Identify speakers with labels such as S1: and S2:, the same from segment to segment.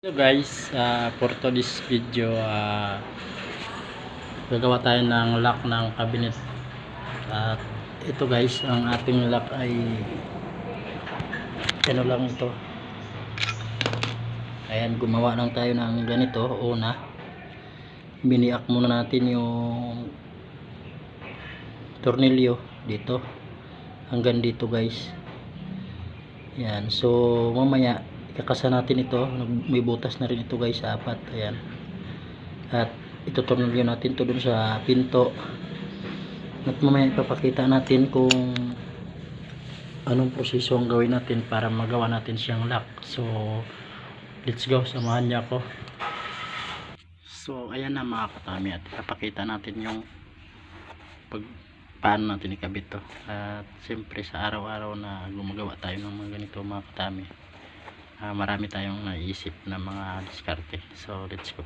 S1: Hello guys, for today's video, gagawa tayo ng lock ng cabinet. At ito guys, ang ating lock ay ano lang ito. Ayan, gumawa lang tayo ng ganito. Una, biniak muna natin yung tornilyo dito hanggang dito guys. Ayan, so mamaya ikakasa natin ito. May butas na rin ito guys, apat. Ayan, at ito tornilyo natin to dun sa pinto, at mamaya ipapakita natin kung anong proseso ang gawin natin para magawa natin siyang lock. So let's go, samahan niya ako. So ayan na mga katami, at ipapakita natin yung paano natin ikabit to. At siyempre sa araw-araw na gumagawa tayo ng mga ganito mga katami, marami tayong naisip na mga diskarte. So let's go.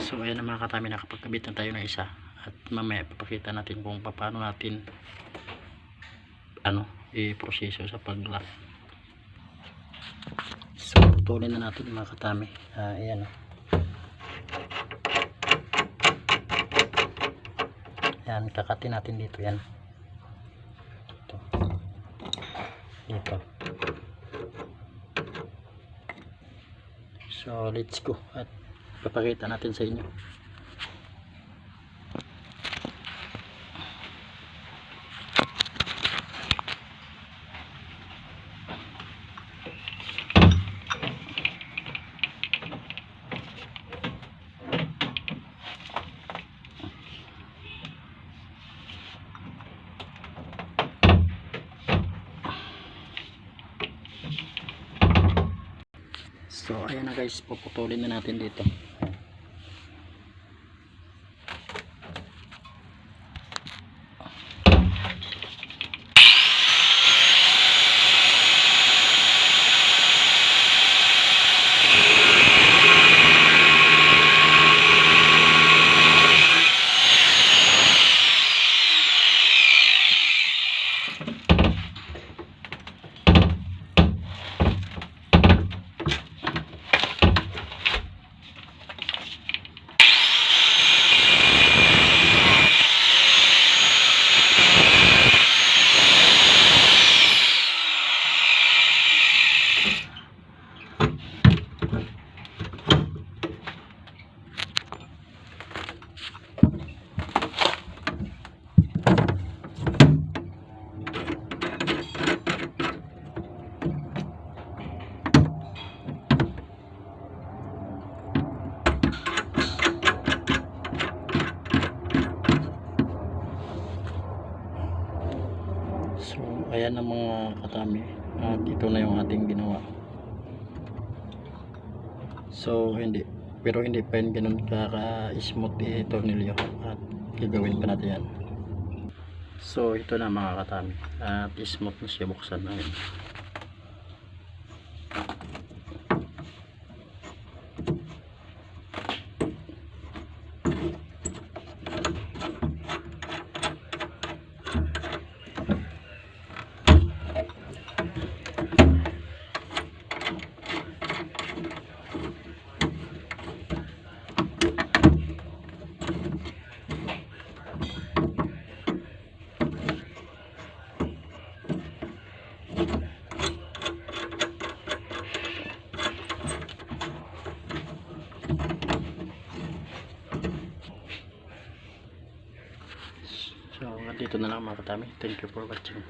S1: So ayan na mga katami, nakapagkabit na tayo ng isa, at mamaya papakita natin kung paano natin i-proseso sa pag-lock. So putulin na natin mga katami. Ayan o. Ayan, kakatin natin dito yan. Dito. So let's go, at papakita natin sa inyo. So ayan na guys, puputulin na natin dito. So ayan ang mga katami, at ito na yung ating ginawa. So pero hindi pa yun ganun ka-smooth i-tornilyo, at gagawin pa natin yan. So ito na mga katami, at smooth na siya, buksan na yun. dito na lang mga katami. Thank you for watching.